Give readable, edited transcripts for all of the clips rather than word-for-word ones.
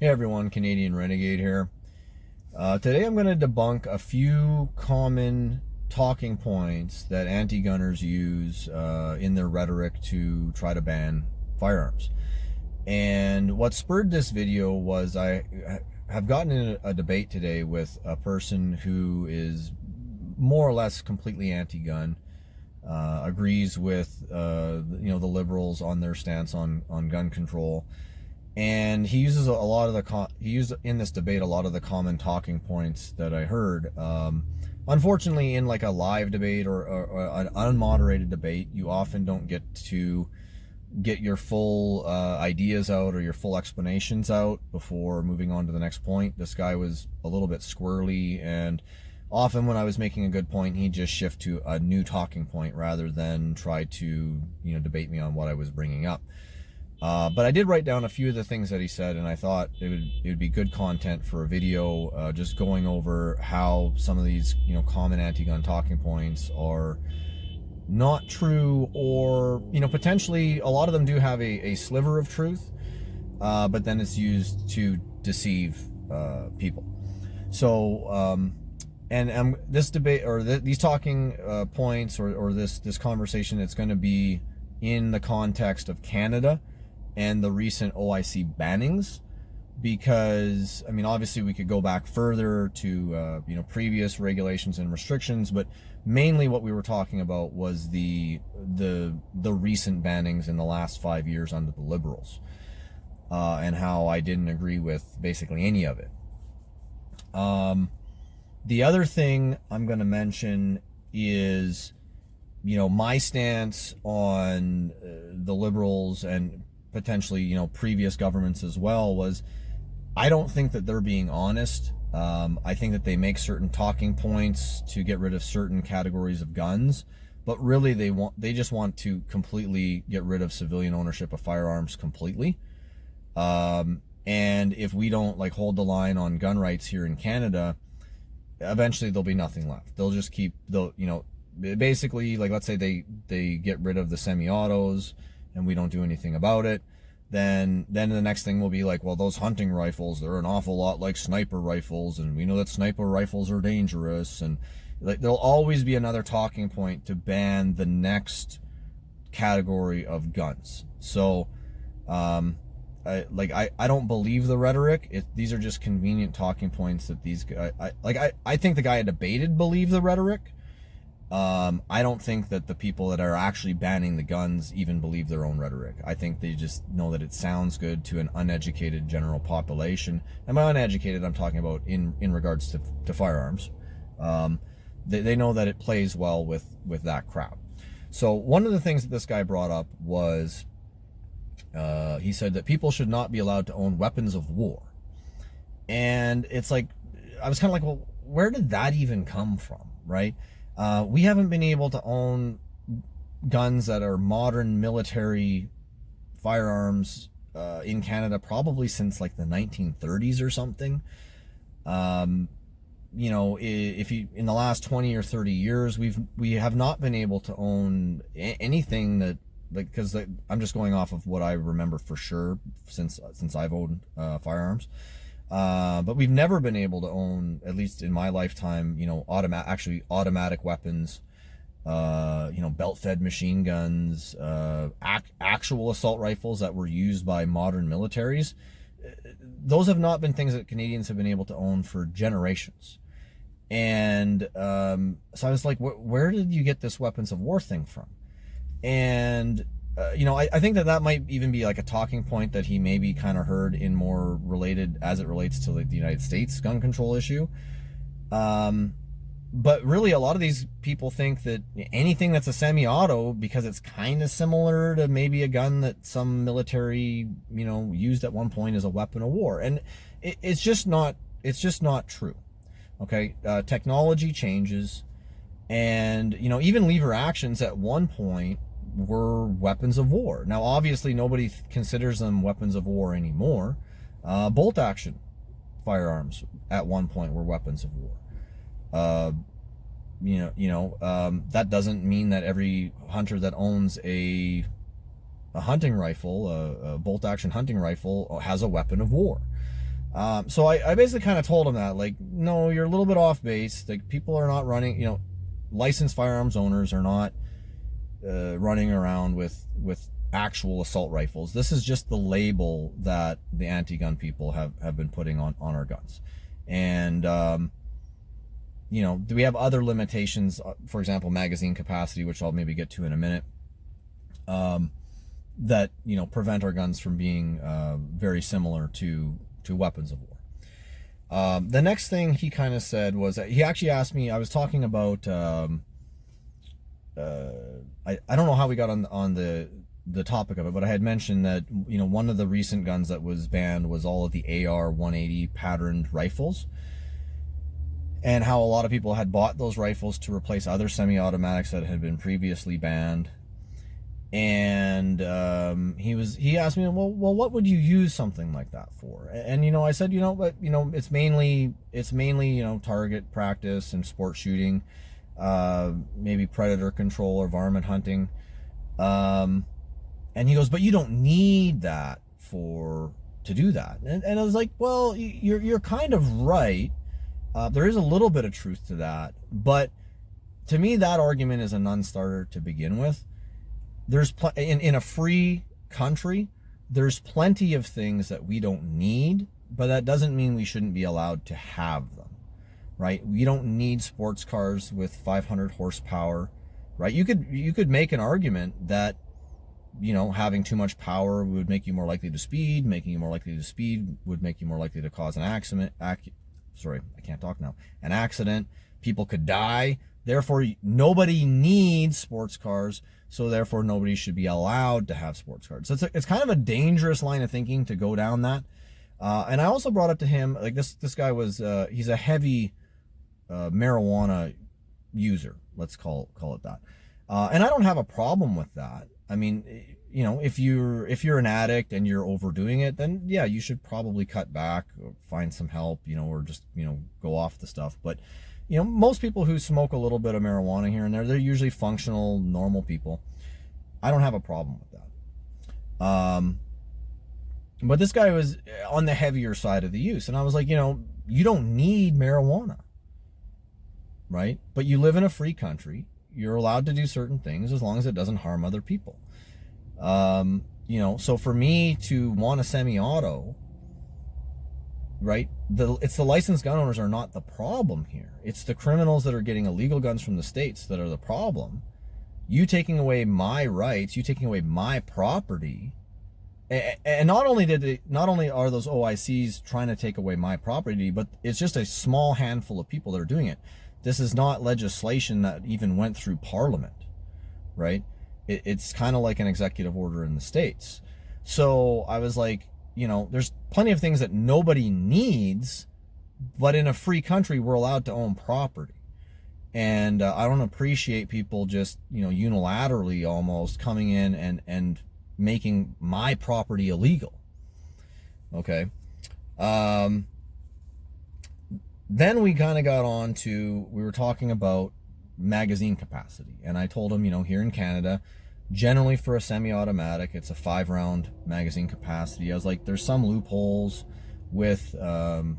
Hey everyone, Canadian Renegade here. Today I'm going to debunk a few common talking points that anti-gunners use in their rhetoric to try to ban firearms. And what spurred this video was I have gotten in a debate today with a person who is more or less completely anti-gun, agrees with the liberals on their stance on gun control. And he uses he used in this debate a lot of the common talking points that I heard. Unfortunately, in like a live debate or an unmoderated debate, you often don't get to get your full ideas out or your full explanations out before moving on to the next point. This guy was a little bit squirrely, and often when I was making a good point, he'd just shift to a new talking point rather than try to debate me on what I was bringing up. But I did write down a few of the things that he said, and I thought it would be good content for a video, just going over how some of these common anti-gun talking points are not true, or potentially a lot of them do have a sliver of truth, but then it's used to deceive people. So this debate or these talking points or this conversation, it's going to be in the context of Canada and the recent OIC bannings, because I mean, obviously we could go back further to previous regulations and restrictions, but mainly what we were talking about was the recent bannings in the last 5 years under the Liberals, and how I didn't agree with basically any of it. The other thing I'm going to mention is my stance on the Liberals and potentially previous governments as well was, I don't think that they're being honest. I think that they make certain talking points to get rid of certain categories of guns, but really they just want to completely get rid of civilian ownership of firearms completely. And if we don't hold the line on gun rights here in Canada, eventually there'll be nothing left. They'll just keep basically, let's say they get rid of the semi-autos and we don't do anything about it, then the next thing will be well, those hunting rifles, they're an awful lot like sniper rifles, and we know that sniper rifles are dangerous, and there'll always be another talking point to ban the next category of guns. So I don't believe the rhetoric. These are just convenient talking points that these guys, I think the guy I debated believed the rhetoric. I don't think that the people that are actually banning the guns even believe their own rhetoric. I think they just know that it sounds good to an uneducated general population. And by uneducated, I'm talking about in regards to firearms. They know that it plays well with that crowd. So one of the things that this guy brought up was, he said that people should not be allowed to own weapons of war. And it's I was kind of well, where did that even come from, right? We haven't been able to own guns that are modern military firearms in Canada probably since the 1930s or something. If you in the last 20 or 30 years, we have not been able to own anything that, because I'm just going off of what I remember for sure since I've owned firearms. But we've never been able to own, at least in my lifetime, automatic weapons, belt-fed machine guns, actual assault rifles that were used by modern militaries. Those have not been things that Canadians have been able to own for generations. And so I was where did you get this weapons of war thing from? And I think that might even be a talking point that he maybe kind of heard in more related as it relates to the United States gun control issue. But really, a lot of these people think that anything that's a semi-auto, because it's kind of similar to maybe a gun that some military, used at one point as a weapon of war. And it's just not true. Okay. Technology changes, and, even lever actions at one point were weapons of war. Now, obviously, nobody considers them weapons of war anymore. Bolt action firearms at one point were weapons of war. That doesn't mean that every hunter that owns a hunting rifle, a bolt action hunting rifle, has a weapon of war. So I basically kind of told him that, like, no, you're a little bit off base. Like, people are not running, licensed firearms owners are not running around with actual assault rifles. This is just the label that the anti-gun people have been putting on our guns. And, do we have other limitations, for example, magazine capacity, which I'll maybe get to in a minute, that, prevent our guns from being very similar to weapons of war. The next thing he kind of said was that he actually asked me, I was talking about, I don't know how we got on the topic of it, but I had mentioned that, one of the recent guns that was banned was all of the AR 180 patterned rifles, and how a lot of people had bought those rifles to replace other semi-automatics that had been previously banned. And he asked me, well, what would you use something like that for? And I said, but it's mainly target practice and sport shooting, maybe predator control or varmint hunting. And he goes, but you don't need that to do that. And I was like, well, you're kind of right. There is a little bit of truth to that, but to me, that argument is a non-starter to begin with. There's in a free country, there's plenty of things that we don't need, but that doesn't mean we shouldn't be allowed to have them, right? We don't need sports cars with 500 horsepower, right? You could make an argument that, having too much power would make you more likely to speed. Making you more likely to speed would make you more likely to cause an accident. Sorry, I can't talk now. An accident. People could die. Therefore, nobody needs sports cars, so therefore nobody should be allowed to have sports cars. So it's kind of a dangerous line of thinking to go down that. And I also brought up to him, like, this guy was, he's a heavy marijuana user, let's call it that. And I don't have a problem with that. I mean, if you're an addict and you're overdoing it, then yeah, you should probably cut back, or find some help, or just, go off the stuff. But most people who smoke a little bit of marijuana here and there, they're usually functional, normal people. I don't have a problem with that. But this guy was on the heavier side of the use. And I was like, you don't need marijuana, right? But you live in a free country. You're allowed to do certain things as long as it doesn't harm other people. So for me to want a semi-auto, right, it's the licensed gun owners are not the problem here. It's the criminals that are getting illegal guns from the States that are the problem. You taking away my rights, you taking away my property, and not only are those OICs trying to take away my property, but it's just a small handful of people that are doing it. This is not legislation that even went through Parliament, right? It's kind of like an executive order in the States. So I was like, there's plenty of things that nobody needs, but in a free country, we're allowed to own property. And I don't appreciate people just, unilaterally almost coming in and making my property illegal. Okay. Then we kind of got on to, we were talking about magazine capacity. And I told him, here in Canada, generally for a semi-automatic, it's a 5-round magazine capacity. I was like, there's some loopholes with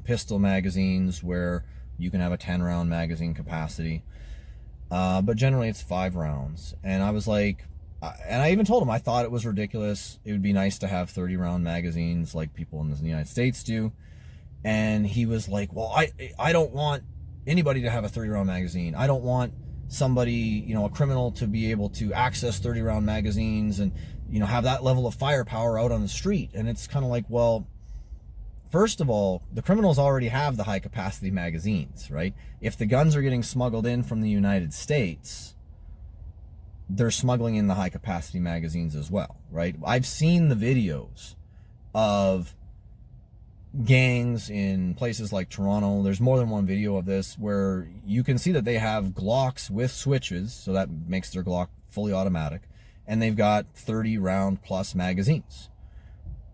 pistol magazines where you can have a 10-round magazine capacity. But generally it's 5 rounds. And I was like, and I even told him I thought it was ridiculous. It would be nice to have 30-round magazines like people in the United States do. And he was like, well, I don't want anybody to have a 30-round magazine. I don't want somebody, a criminal, to be able to access 30-round magazines and, have that level of firepower out on the street. And it's kind of like, well, first of all, the criminals already have the high-capacity magazines, right? If the guns are getting smuggled in from the United States, they're smuggling in the high-capacity magazines as well, right? I've seen the videos of gangs in places like Toronto. There's more than one video of this where you can see that they have Glocks with switches, so that makes their Glock fully automatic, and they've got 30-round plus magazines.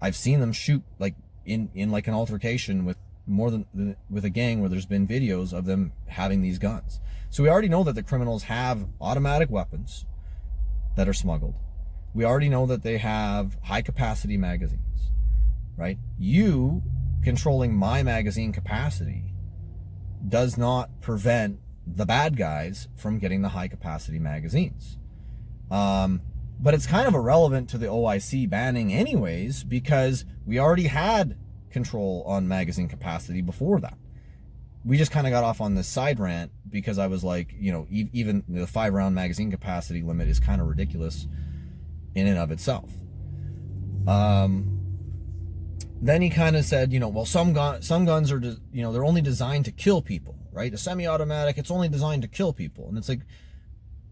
I've seen them shoot like in like an altercation with with a gang where there's been videos of them having these guns. So we already know that the criminals have automatic weapons that are smuggled. We already know that they have high capacity magazines, right? You controlling my magazine capacity does not prevent the bad guys from getting the high capacity magazines. But it's kind of irrelevant to the OIC banning anyways, because we already had control on magazine capacity before that. We just kind of got off on this side rant because I was like, you know, even the 5-round magazine capacity limit is kind of ridiculous in and of itself. Then he kind of said, you know, well, some guns are, you know, they're only designed to kill people, right? The semi-automatic, it's only designed to kill people. And it's like,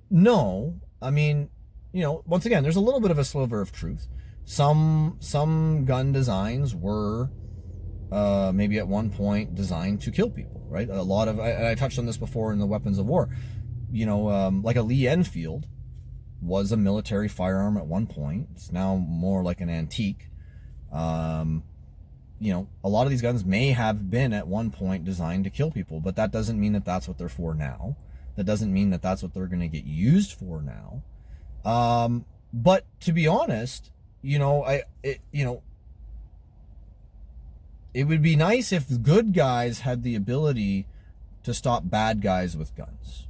no, I mean, you know, once again, there's a little bit of a sliver of truth. Some gun designs were maybe at one point designed to kill people, right? A lot of, I touched on this before in the weapons of war, you know, like a Lee Enfield was a military firearm at one point. It's now more like an antique. You know, a lot of these guns may have been at one point designed to kill people, but that doesn't mean that that's what they're for now. That doesn't mean that that's what they're going to get used for now. But to be honest, you know, it would be nice if good guys had the ability to stop bad guys with guns,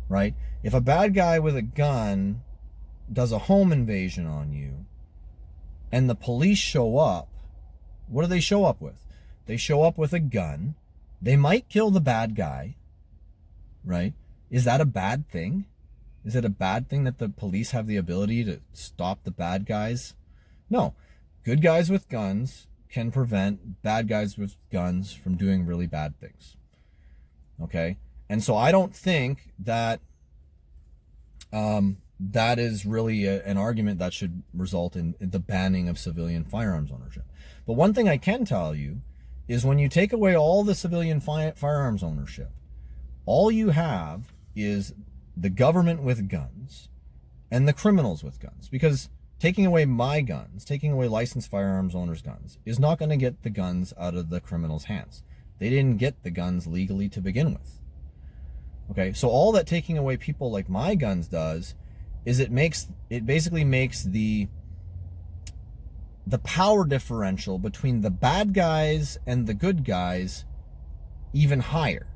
right? If a bad guy with a gun does a home invasion on you and the police show up, what do they show up with? They show up with a gun. They might kill the bad guy, right? Is that a bad thing? Is it a bad thing that the police have the ability to stop the bad guys? No. Good guys with guns can prevent bad guys with guns from doing really bad things. Okay? And so I don't think that that is really an argument that should result in the banning of civilian firearms ownership. But one thing I can tell you is when you take away all the civilian firearms ownership, all you have is the government with guns and the criminals with guns. Because taking away my guns, taking away licensed firearms owners' guns, is not going to get the guns out of the criminals' hands. They didn't get the guns legally to begin with. Okay, so all that taking away people like my guns does is it basically makes the power differential between the bad guys and the good guys even higher,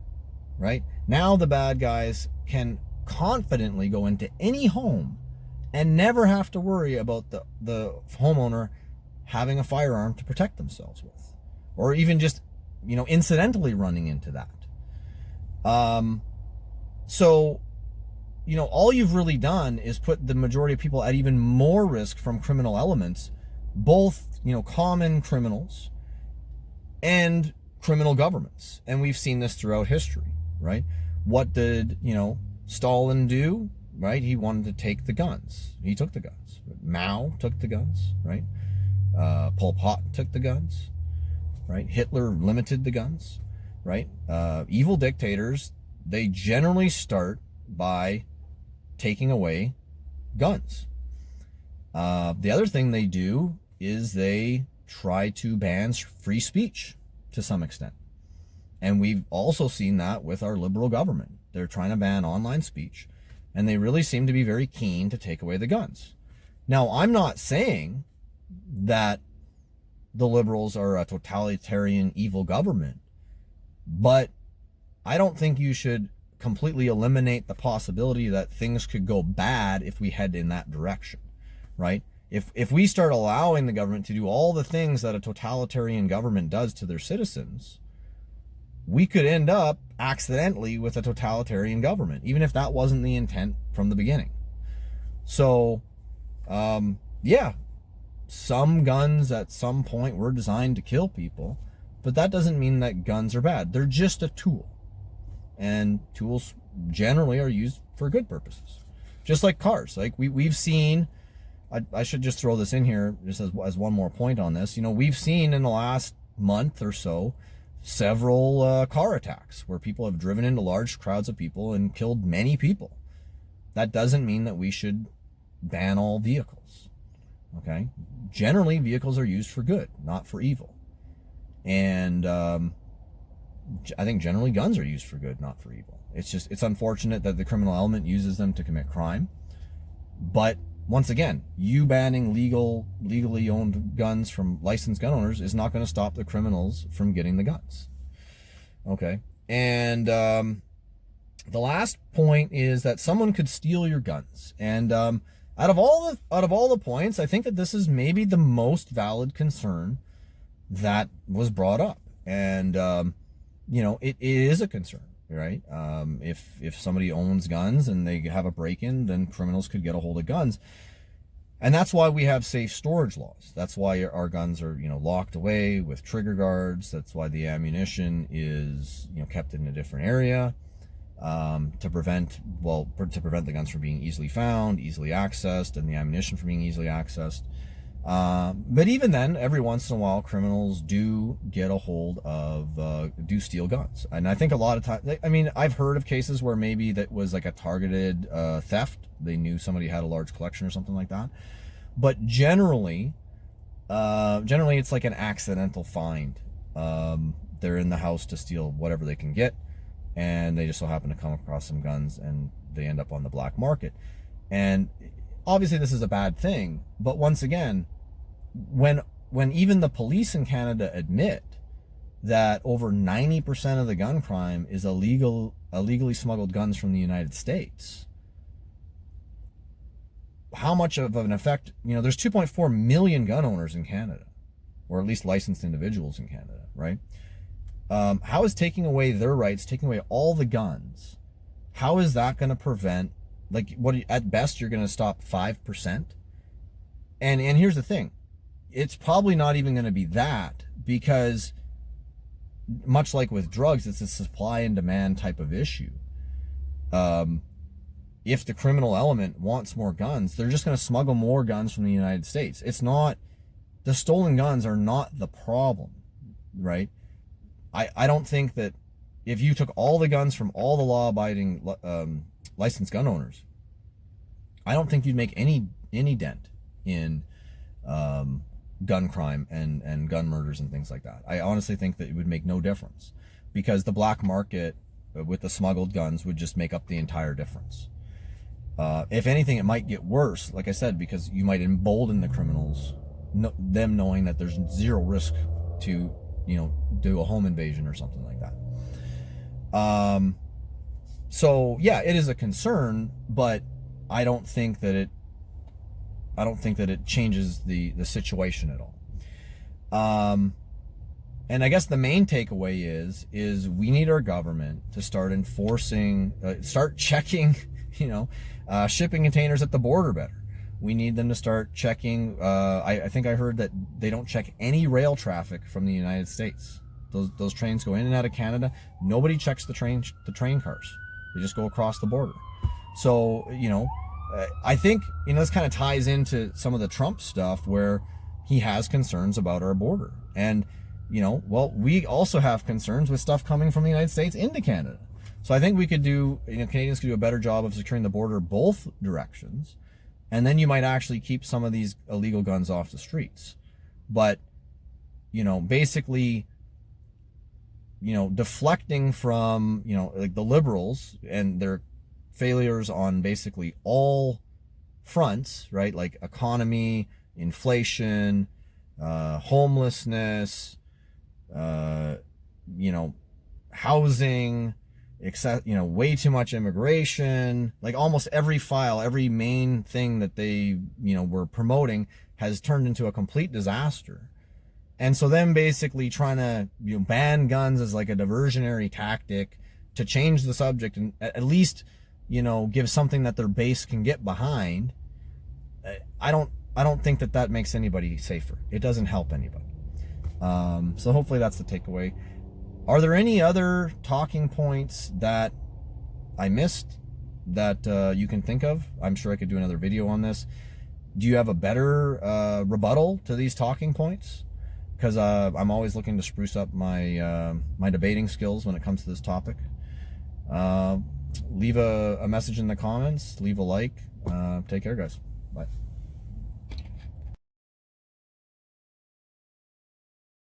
right? Now the bad guys can confidently go into any home and never have to worry about the homeowner having a firearm to protect themselves with, or even just, you know, incidentally running into that. So, you know, all you've really done is put the majority of people at even more risk from criminal elements, both, you know, common criminals and criminal governments. And we've seen this throughout history, right? What did, you know, Stalin do, right? He wanted to take the guns. He took the guns. Mao took the guns, right? Pol Pot took the guns, right? Hitler limited the guns, right? Evil dictators, they generally start by taking away guns. The other thing they do is they try to ban free speech to some extent. And we've also seen that with our liberal government. They're trying to ban online speech, and they really seem to be very keen to take away the guns. Now, I'm not saying that the liberals are a totalitarian evil government, but I don't think you should completely eliminate the possibility that things could go bad if we head in that direction, right? If we start allowing the government to do all the things that a totalitarian government does to their citizens, we could end up accidentally with a totalitarian government, even if that wasn't the intent from the beginning. So, yeah, some guns at some point were designed to kill people, but that doesn't mean that guns are bad. They're just a tool. And tools generally are used for good purposes. Just like cars. Like we've seen, I should just throw this in here just as one more point on this. You know, we've seen in the last month or so several car attacks where people have driven into large crowds of people and killed many people. That doesn't mean that we should ban all vehicles. Okay? Generally, vehicles are used for good, not for evil. And I think generally guns are used for good, not for evil. It's unfortunate that the criminal element uses them to commit crime. But once again, you banning legally owned guns from licensed gun owners is not going to stop the criminals from getting the guns. Okay. And the last point is that someone could steal your guns. And out of all the points, I think that this is maybe the most valid concern that was brought up. And you know, it is a concern, right? If somebody owns guns and they have a break-in, then criminals could get a hold of guns. And that's why we have safe storage laws. That's why our guns are, you know, locked away with trigger guards. That's why the ammunition is, you know, kept in a different area, to prevent the guns from being easily found, easily accessed, and the ammunition from being easily accessed. But even then, every once in a while, criminals do get a hold of, do steal guns. And I think a lot of times, I mean, I've heard of cases where maybe that was like a targeted theft. They knew somebody had a large collection or something like that. But generally it's like an accidental find. They're in the house to steal whatever they can get, and they just so happen to come across some guns, and they end up on the black market. And obviously this is a bad thing, but once again, when even the police in Canada admit that over 90% of the gun crime is illegally smuggled guns from the United States, how much of an effect, you know, there's 2.4 million gun owners in Canada, or at least licensed individuals in Canada, right? How is taking away their rights, taking away all the guns, how is that going to prevent, like, what at best you're going to stop 5%? And here's the thing, it's probably not even going to be that, because much like with drugs, it's a supply and demand type of issue. If the criminal element wants more guns, they're just going to smuggle more guns from the United States. It's not, the stolen guns are not the problem, right? I don't think that if you took all the guns from all the law-abiding licensed gun owners, I don't think you'd make any dent in gun crime and gun murders and things like that. I honestly think that it would make no difference, because the black market with the smuggled guns would just make up the entire difference. If anything, it might get worse, like I said, because you might embolden the criminals, them knowing that there's zero risk to, you know, do a home invasion or something like that. So yeah, it is a concern, but I don't think that it changes the situation at all. And I guess the main takeaway is we need our government to start enforcing, start checking, you know, shipping containers at the border better. We need them to start checking. I think I heard that they don't check any rail traffic from the United States. Those trains go in and out of Canada. Nobody checks the train cars. They just go across the border. So, you know, I think, you know, this kind of ties into some of the Trump stuff where he has concerns about our border. And, you know, well, we also have concerns with stuff coming from the United States into Canada. So I think we could do, you know, Canadians could do a better job of securing the border both directions. And then you might actually keep some of these illegal guns off the streets. But, you know, basically, you know, deflecting from, you know, like the liberals and their failures on basically all fronts, right? Like economy, inflation, homelessness, you know, housing, you know, way too much immigration, like almost every main thing that they, you know, were promoting has turned into a complete disaster. And so them basically trying to, you know, ban guns as like a diversionary tactic to change the subject and at least, you know, give something that their base can get behind. I don't think that makes anybody safer. It doesn't help anybody. So hopefully that's the takeaway. Are there any other talking points that I missed that you can think of? I'm sure I could do another video on this. Do you have a better rebuttal to these talking points? Because I'm always looking to spruce up my my debating skills when it comes to this topic. Leave a message in the comments. Leave a like. Take care, guys. Bye.